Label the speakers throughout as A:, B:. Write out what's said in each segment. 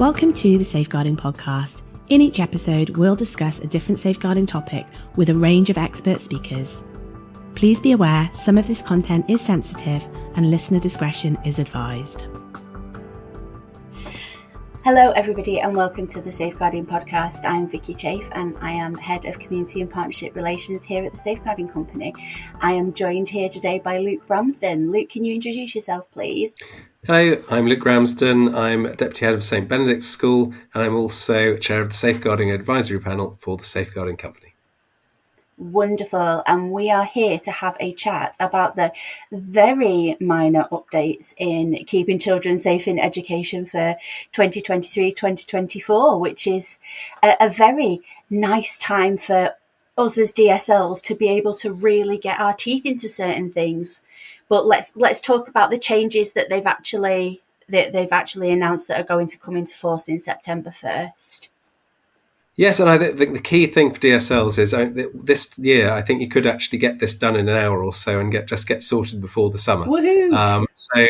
A: Welcome to the Safeguarding Podcast. In each episode, we'll discuss a different safeguarding topic with a range of expert speakers. Please be aware some of this content is sensitive and listener discretion is advised.
B: Hello everybody and welcome to the Safeguarding Podcast. I'm Vicky Chafe and I am Head of Community and Partnership Relations here at the Safeguarding Company. I am joined here today by Luke Ramsden. Luke, can you introduce yourself please?
C: Hello, I'm Luke Ramsden. I'm Deputy Head of St Benedict School and I'm also Chair of the Safeguarding Advisory Panel for the Safeguarding Company.
B: Wonderful, and we are here to have a chat about the very minor updates in keeping children safe in education for 2023-2024, which is a very nice time for us as DSLs to be able to really get our teeth into certain things. But let's talk about the changes that they've actually announced that are going to come into force in September 1st.
C: Yes, and I think the key thing for DSLs is this year, I think you could actually get this done in an hour or so and get sorted before the summer. So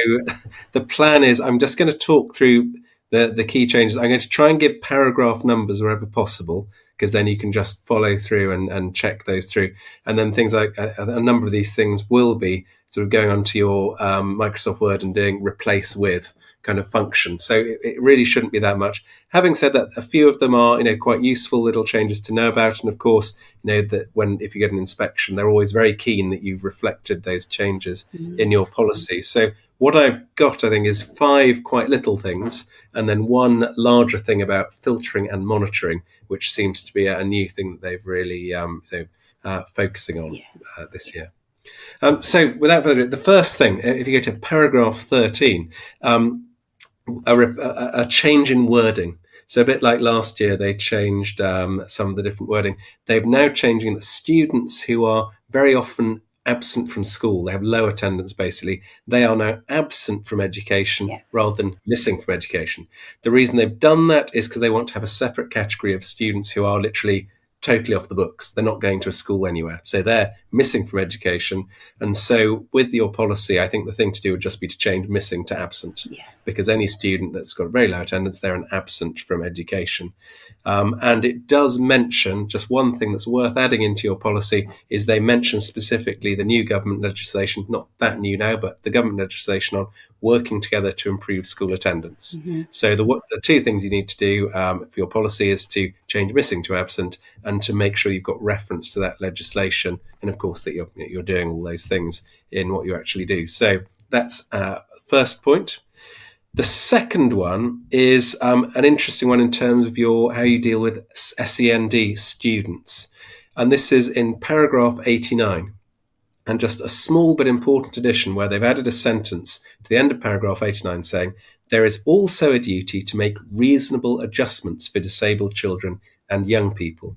C: the plan is I'm just going to talk through the key changes. I'm going to try and give paragraph numbers wherever possible, because then you can just follow through and check those through. And then things like a number of these things will be sort of going onto your Microsoft Word and doing replace with kind of function. So it really shouldn't be that much. Having said that, a few of them are, quite useful little changes to know about. And of course, that if you get an inspection, they're always very keen that you've reflected those changes in your policy. So what I've got, I think, is 5 quite little things and then one larger thing about filtering and monitoring, which seems to be a new thing that they've really focusing on this year. So without further ado, the first thing, if you go to paragraph 13, a change in wording. So a bit like last year, they changed some of the different wording. They've now changing that students who are very often absent from school, they have low attendance basically, they are now absent from education rather than missing from education. The reason they've done that is because they want to have a separate category of students who are literally totally off the books. They're not going to a school anywhere. So they're missing from education. And so with your policy, I think the thing to do would just be to change missing to absent, because any student that's got a very low attendance, they're an absent from education. And it does mention, just one thing that's worth adding into your policy is they mention specifically the new government legislation, not that new now, but the government legislation on working together to improve school attendance. So the 2 things you need to do for your policy is to change missing to absent and to make sure you've got reference to that legislation. And of course that you're doing all those things in what you actually do. So that's first point. The second one is an interesting one in terms of how you deal with SEND students. And this is in paragraph 89. And just a small but important addition where they've added a sentence to the end of paragraph 89 saying, there is also a duty to make reasonable adjustments for disabled children and young people.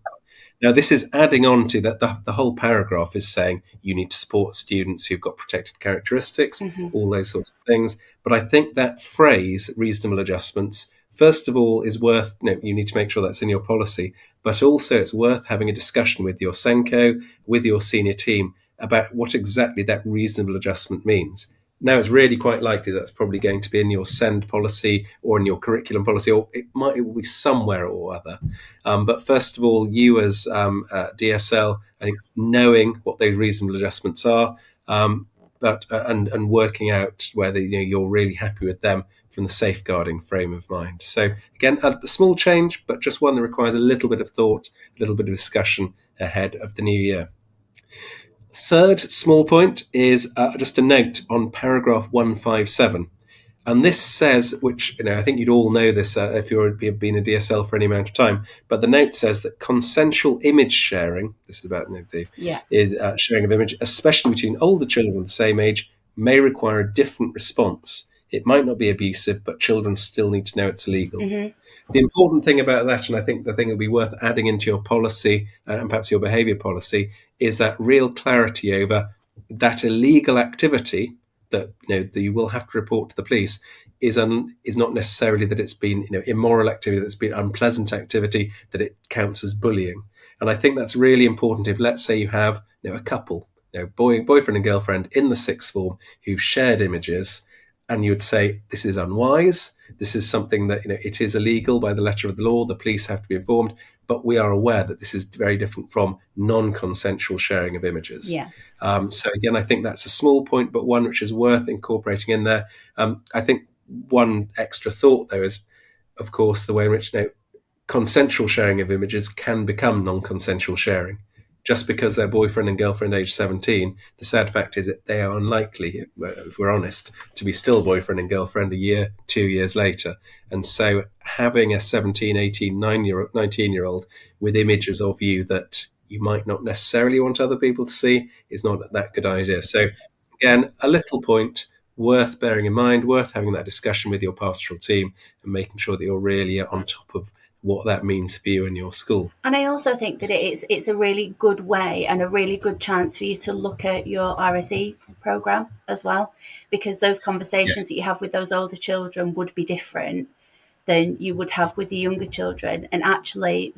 C: Now, this is adding on to that the whole paragraph is saying you need to support students who've got protected characteristics, all those sorts of things. But I think that phrase, reasonable adjustments, first of all, is worth, you need to make sure that's in your policy, but also it's worth having a discussion with your SENCO, with your senior team, about what exactly that reasonable adjustment means. Now, it's really quite likely that's probably going to be in your SEND policy or in your curriculum policy, or it will be somewhere or other. But first of all, you as DSL, I think knowing what those reasonable adjustments are, and working out whether you're really happy with them from the safeguarding frame of mind. So again, a small change, but just one that requires a little bit of thought, a little bit of discussion ahead of the new year. Third small point is just a note on paragraph 157. And this says, which I think you'd all know this if you've been a DSL for any amount of time, but the note says that consensual image sharing, this is about is sharing of image, especially between older children of the same age, may require a different response. It might not be abusive, but children still need to know it's illegal. The important thing about that, and I think the thing that would be worth adding into your policy and perhaps your behaviour policy, is that real clarity over that illegal activity that that you will have to report to the police is not necessarily that it's been immoral activity, that's been unpleasant activity, that it counts as bullying. And I think that's really important. If let's say you have a couple, boyfriend and girlfriend in the sixth form who've shared images, and you would say, this is unwise. This is something that, it is illegal by the letter of the law. The police have to be informed, but we are aware that this is very different from non-consensual sharing of images.
B: Yeah.
C: So again, I think that's a small point, but one which is worth incorporating in there. I think one extra thought, though, is, of course, the way in which consensual sharing of images can become non-consensual sharing. Just because they're boyfriend and girlfriend age 17, the sad fact is that they are unlikely, if we're honest, to be still boyfriend and girlfriend a year, 2 years later. And so having a 17, 18, 19-year-old with images of you that you might not necessarily want other people to see is not that good idea. So again, a little point worth bearing in mind, worth having that discussion with your pastoral team and making sure that you're really on top of what that means for you and your school.
B: And I also think that it's a really good way and a really good chance for you to look at your RSE program as well, because those conversations that you have with those older children would be different than you would have with the younger children. And actually,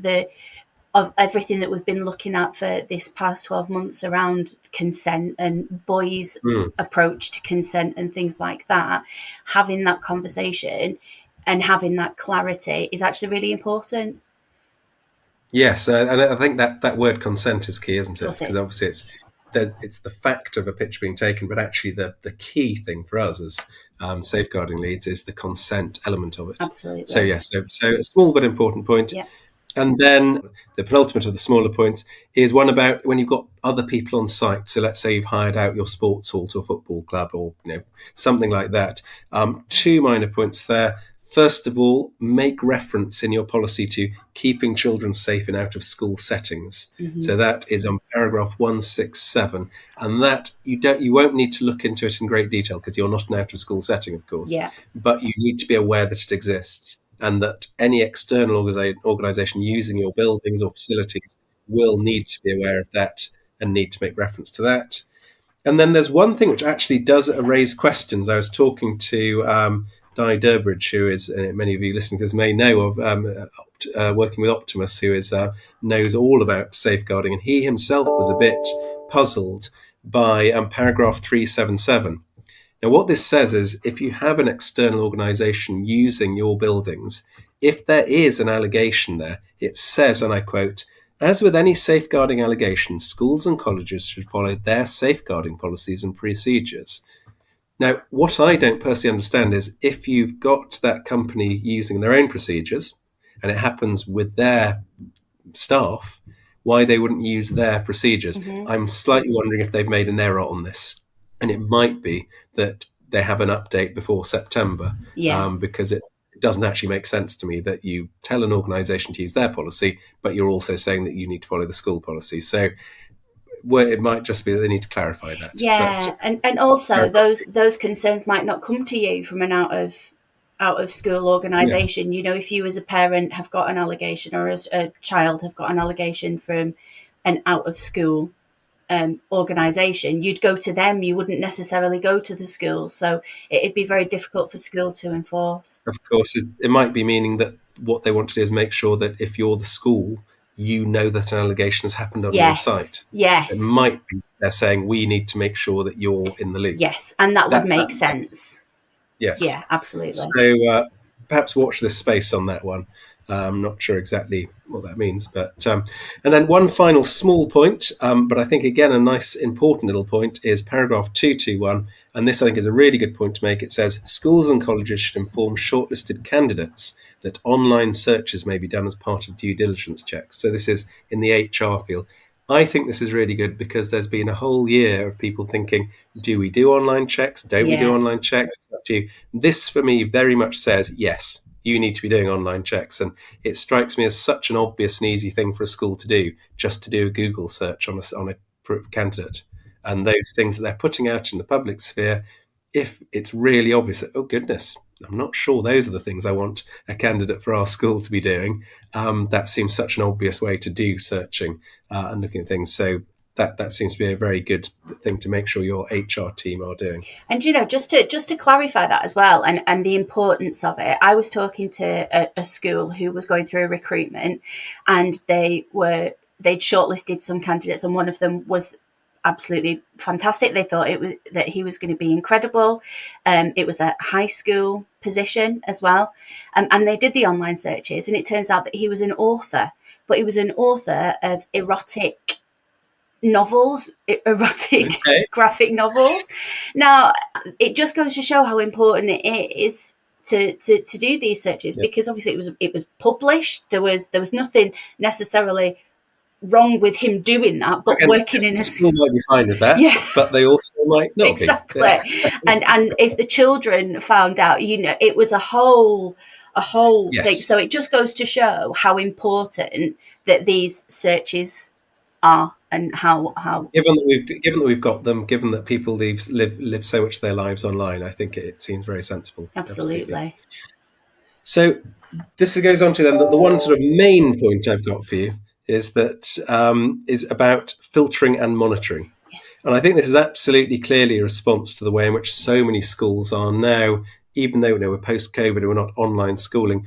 B: of everything that we've been looking at for this past 12 months around consent and boys' approach to consent and things like that, having that conversation and having that clarity is actually really important.
C: Yes, and I think that word consent is key, isn't it? Because
B: It is.
C: obviously it's the fact of a picture being taken, but actually the key thing for us as safeguarding leads is the consent element of it.
B: Absolutely.
C: So yes, so a small but important point.
B: Yeah.
C: And then the penultimate of the smaller points is one about when you've got other people on site. So let's say you've hired out your sports hall to a football club or something like that. Two minor points there. First of all, make reference in your policy to keeping children safe in out-of-school settings.
B: Mm-hmm.
C: So that is on paragraph 167, and that you won't need to look into it in great detail because you're not an out-of-school setting, of course.
B: Yeah.
C: But you need to be aware that it exists, and that any external organisation using your buildings or facilities will need to be aware of that and need to make reference to that. And then there's one thing which actually does raise questions. I was talking to Di Durbridge, who is, many of you listening to this may know of, working with Optimus, who knows all about safeguarding, and he himself was a bit puzzled by paragraph 377. Now, what this says is if you have an external organisation using your buildings, if there is an allegation there, it says, and I quote, "As with any safeguarding allegation, schools and colleges should follow their safeguarding policies and procedures." Now, what I don't personally understand is if you've got that company using their own procedures and it happens with their staff, why they wouldn't use their procedures.
B: Mm-hmm.
C: I'm slightly wondering if they've made an error on this. And it might be that they have an update before September, because it doesn't actually make sense to me that you tell an organisation to use their policy, but you're also saying that you need to follow the school policy. So it might just be that they need to clarify that.
B: Yeah,
C: but,
B: and also those concerns might not come to you from an out of school organisation. Yes. If you as a parent have got an allegation or as a child have got an allegation from an out of school organisation, you'd go to them. You wouldn't necessarily go to the school. So it'd be very difficult for school to enforce.
C: Of course, it might be meaning that what they want to do is make sure that if you're the school, you know that an allegation has happened on your site.
B: Yes.
C: It might be they're saying we need to make sure that you're in the loop.
B: Yes, and that would make sense.
C: Yes.
B: Yeah, absolutely.
C: So perhaps watch this space on that one. I'm not sure exactly what that means, but and then one final small point, but I think again a nice important little point is paragraph 221, and this I think is a really good point to make. It says schools and colleges should inform shortlisted candidates that online searches may be done as part of due diligence checks. So this is in the HR field. I think this is really good because there's been a whole year of people thinking, do we do online checks? Don't we do online checks? It's up to you. This for me very much says yes. You need to be doing online checks. And it strikes me as such an obvious and easy thing for a school to do, just to do a Google search on a candidate. And those things that they're putting out in the public sphere, if it's really obvious that, oh, goodness, I'm not sure those are the things I want a candidate for our school to be doing. That seems such an obvious way to do searching and looking at things. So that seems to be a very good thing to make sure your HR team are doing.
B: And, just to clarify that as well and the importance of it, I was talking to a school who was going through a recruitment and they'd shortlisted some candidates and one of them was absolutely fantastic. They thought that he was going to be incredible. It was a high school position as well. And they did the online searches, and it turns out that he was an author, but he was an author of erotic novels, erotic graphic novels. Now, it just goes to show how important it is to do these searches, because obviously it was published. There was nothing necessarily wrong with him doing that, but working in a
C: school might be fine with that, but they also might not
B: exactly. And if the children found out, it was a whole thing. So it just goes to show how important that these searches are, and how
C: given that we've got them, given that people live so much of their lives online, I think it seems very sensible.
B: Absolutely.
C: So this goes on to then that the one sort of main point I've got for you is that is about filtering and monitoring.
B: Yes.
C: And I think this is absolutely clearly a response to the way in which so many schools are now, even though we're post-COVID and we're not online schooling,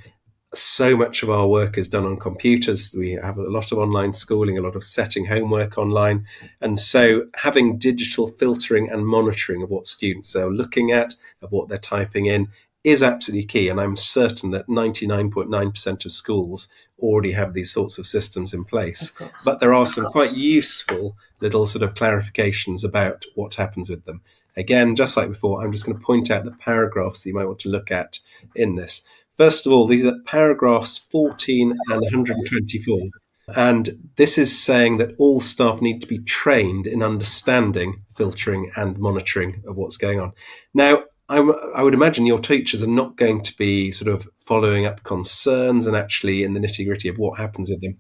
C: so much of our work is done on computers. We have a lot of online schooling, a lot of setting homework online. And so having digital filtering and monitoring of what students are looking at, of what they're typing in, is absolutely key. And I'm certain that 99.9% of schools already have these sorts of systems in place. But there are some quite useful little sort of clarifications about what happens with them. Again, just like before, I'm just going to point out the paragraphs that you might want to look at in this. First of all, these are paragraphs 14 and 124. And this is saying that all staff need to be trained in understanding filtering and monitoring of what's going on. Now, I would imagine your teachers are not going to be sort of following up concerns and actually in the nitty-gritty of what happens with them.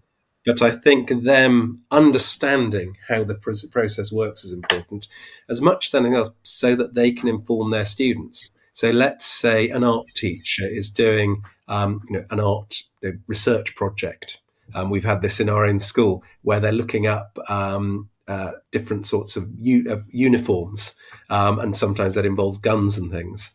C: But I think them understanding how the process works is important, as much as anything else, so that they can inform their students. So let's say an art teacher is doing an art research project. We've had this in our own school where they're looking up different sorts of uniforms, and sometimes that involves guns and things.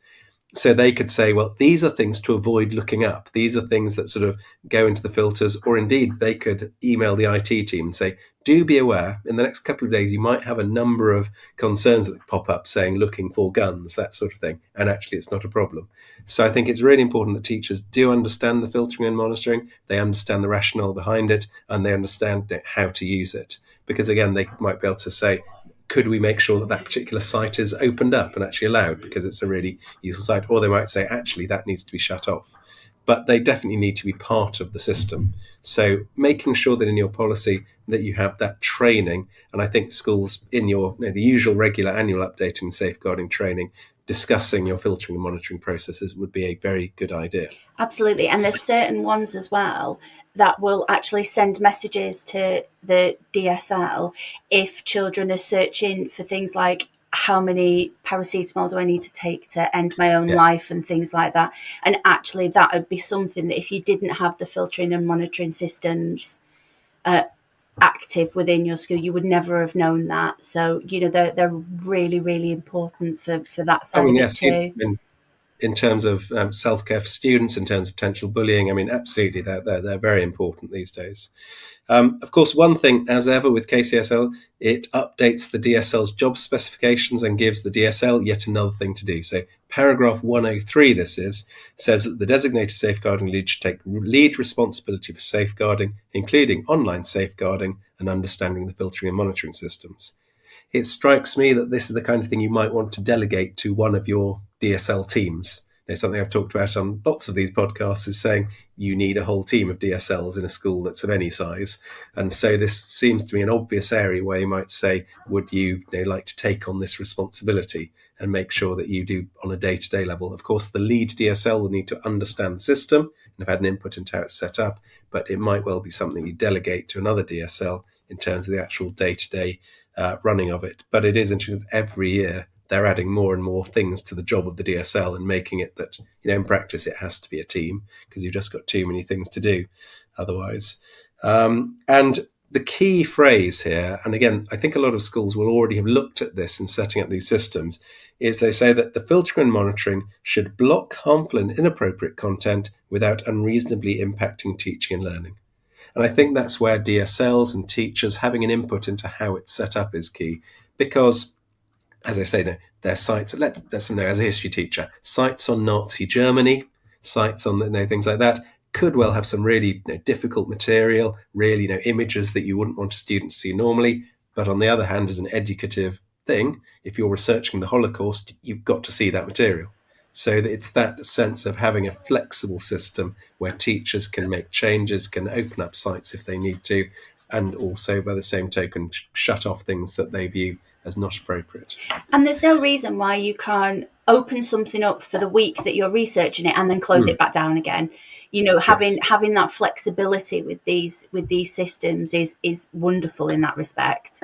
C: So they could say, well, these are things to avoid looking up. These are things that sort of go into the filters, or indeed they could email the IT team and say, do be aware, in the next couple of days, you might have a number of concerns that pop up saying looking for guns, that sort of thing. And actually, it's not a problem. So I think it's really important that teachers do understand the filtering and monitoring. They understand the rationale behind it, and they understand how to use it. Because again, they might be able to say, could we make sure that that particular site is opened up and actually allowed because it's a really useful site? Or they might say, actually, that needs to be shut off. But they definitely need to be part of the system. So making sure that in your policy that you have that training, and I think schools in your the usual regular annual updating safeguarding training, discussing your filtering and monitoring processes would be a very good idea.
B: Absolutely. And there's certain ones as well that will actually send messages to the DSL if children are searching for things like, how many paracetamol do I need to take to end my own life and things like that. And actually that would be something that if you didn't have the filtering and monitoring systems active within your school, you would never have known that. So, they're really, really important for that side of it too.
C: In terms of self-care for students, in terms of potential bullying, I mean, absolutely, they're very important these days. Of course, one thing, as ever with KCSL, it updates the DSL's job specifications and gives the DSL yet another thing to do. So paragraph 103, says that the designated safeguarding lead should take lead responsibility for safeguarding, including online safeguarding and understanding the filtering and monitoring systems. It strikes me that this is the kind of thing you might want to delegate to one of your DSL teams. Something I've talked about on lots of these podcasts is saying you need a whole team of DSLs in a school that's of any size. And so this seems to me an obvious area where you might say, would you like to take on this responsibility and make sure that you do on a day-to-day level? Of course, the lead DSL will need to understand the system and have had an input into how it's set up, but it might well be something you delegate to another DSL in terms of the actual day-to-day running of it. But it is interesting that every year they're adding more and more things to the job of the DSL and making it that, in practice, it has to be a team because you've just got too many things to do otherwise. And the key phrase here, and again, I think a lot of schools will already have looked at this in setting up these systems, is they say that the filtering and monitoring should block harmful and inappropriate content without unreasonably impacting teaching and learning. And I think that's where DSLs and teachers having an input into how it's set up is key, because, as I say, no, their sites, let's know, as a history teacher, sites on Nazi Germany, sites on things like that, could well have some really difficult material, really images that you wouldn't want a student to see normally. But on the other hand, as an educative thing, if you're researching the Holocaust, you've got to see that material. So that it's that sense of having a flexible system where teachers can make changes, can open up sites if they need to, and also by the same token shut off things that they view as not appropriate.
B: And there's no reason why you can't open something up for the week that you're researching it and then close it back down again. Having that flexibility with these systems is wonderful in that respect.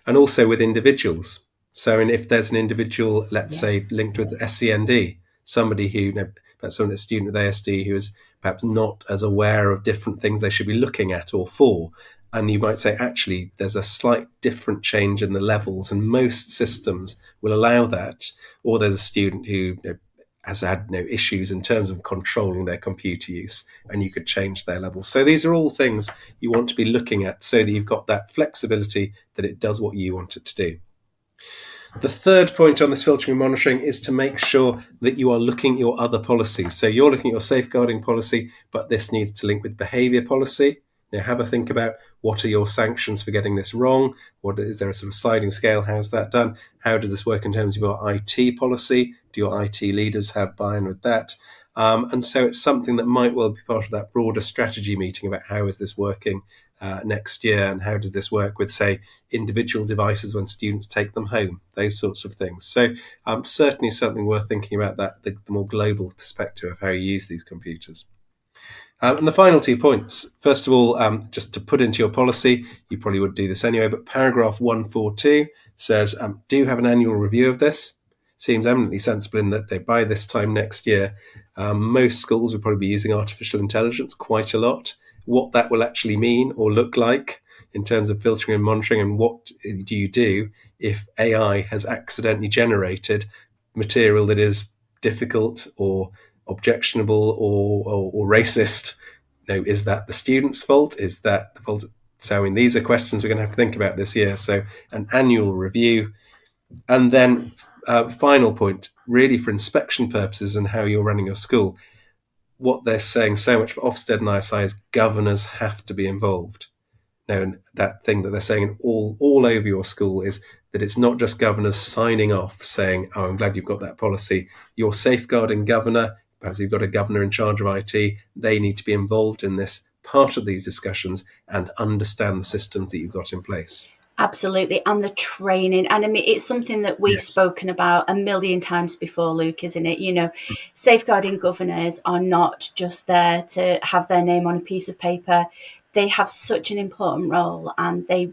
C: And also with individuals. So if there's an individual, let's say, linked with SEND, somebody who, perhaps a student with ASD who is perhaps not as aware of different things they should be looking at or for, and you might say, actually, there's a slight different change in the levels, and most systems will allow that. Or there's a student who has had issues in terms of controlling their computer use, and you could change their levels. So these are all things you want to be looking at so that you've got that flexibility that it does what you want it to do. The third point on this filtering and monitoring is to make sure that you are looking at your other policies. So you're looking at your safeguarding policy, but this needs to link with behaviour policy. Have a think about what are your sanctions for getting this wrong? What is there a sort of sliding scale? How's that done? How does this work in terms of your IT policy? Do your IT leaders have buy-in with that? And so it's something that might well be part of that broader strategy meeting about how is this working next year, and how does this work with, say, individual devices when students take them home, those sorts of things. So certainly something worth thinking about, that the more global perspective of how you use these computers. And the final 2 points, first of all, just to put into your policy, you probably would do this anyway, but paragraph 142 says, do have an annual review of this. Seems eminently sensible in that by this time next year, most schools will probably be using artificial intelligence quite a lot. What that will actually mean or look like in terms of filtering and monitoring, and what do you do if AI has accidentally generated material that is difficult or objectionable or racist? Is that the student's fault? Is that the fault? So these are questions we're going to have to think about this year. So an annual review. And then final point, really for inspection purposes and how you're running your school, what they're saying so much for Ofsted and ISI is governors have to be involved. And that thing that they're saying all over your school is that it's not just governors signing off saying, oh, I'm glad you've got that policy. Your safeguarding governor, perhaps you've got a governor in charge of IT, they need to be involved in this, part of these discussions, and understand the systems that you've got in place.
B: Absolutely. And the training. And I mean, it's something that we've spoken about a million times before, Luke, isn't it? Safeguarding governors are not just there to have their name on a piece of paper. They have such an important role, and they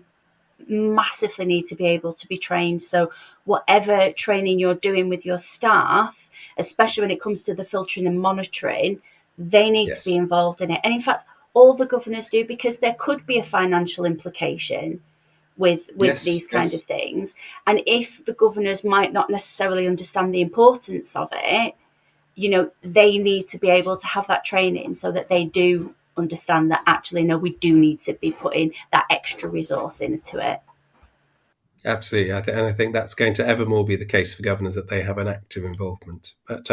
B: massively need to be able to be trained. So whatever training you're doing with your staff, especially when it comes to the filtering and monitoring, they need to be involved in it. And in fact, all the governors do, because there could be a financial implication with these kind of things. And if the governors might not necessarily understand the importance of it, they need to be able to have that training so that they do understand that actually, no, we do need to be putting that extra resource into it.
C: Absolutely. And I think that's going to ever more be the case for governors, that they have an active involvement. But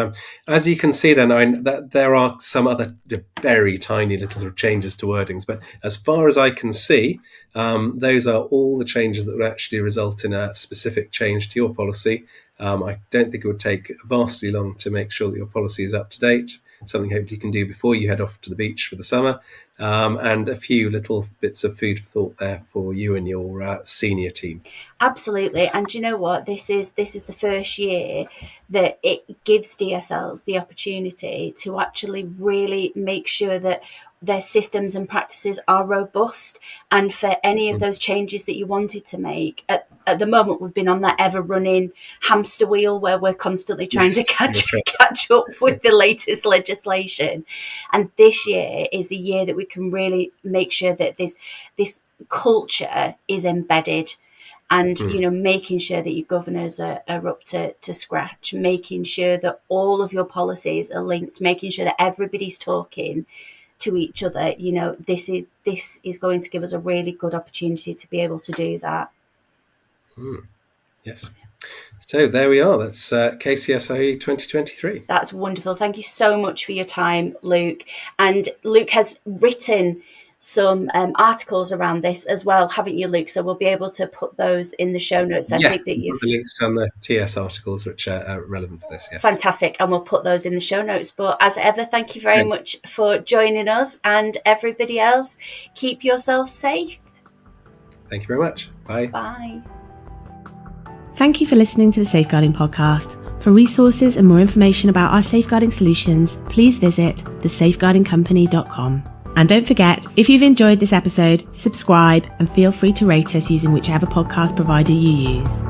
C: as you can see then, that there are some other very tiny little sort of changes to wordings. But as far as I can see, those are all the changes that would actually result in a specific change to your policy. I don't think it would take vastly long to make sure that your policy is up to date. Something hopefully you can do before you head off to the beach for the summer, and a few little bits of food for thought there for you and your senior team.
B: Absolutely. And you know what? This is the first year that it gives DSLs the opportunity to actually really make sure that their systems and practices are robust. And for any of those changes that you wanted to make, at the moment, we've been on that ever-running hamster wheel where we're constantly trying to catch up with the latest legislation. And this year is the year that we can really make sure that this culture is embedded. And, making sure that your governors are up to scratch, making sure that all of your policies are linked, making sure that everybody's talking to each other. This is going to give us a really good opportunity to be able to do that.
C: Yes. So there we are. That's KCSIE 2023.
B: That's wonderful. Thank you so much for your time, Luke. And Luke has written some articles around this as well, haven't you, Luke? So we'll be able to put those in the show notes. I think
C: Yes,
B: that
C: the links on the TS articles which are relevant for this. Yes.
B: Fantastic. And we'll put those in the show notes. But as ever, thank you very much for joining us, and everybody else, keep yourself safe.
C: Thank you very much. Bye.
B: Bye.
A: Thank you for listening to the Safeguarding Podcast. For resources and more information about our safeguarding solutions, please visit thesafeguardingcompany.com. And don't forget, if you've enjoyed this episode, subscribe and feel free to rate us using whichever podcast provider you use.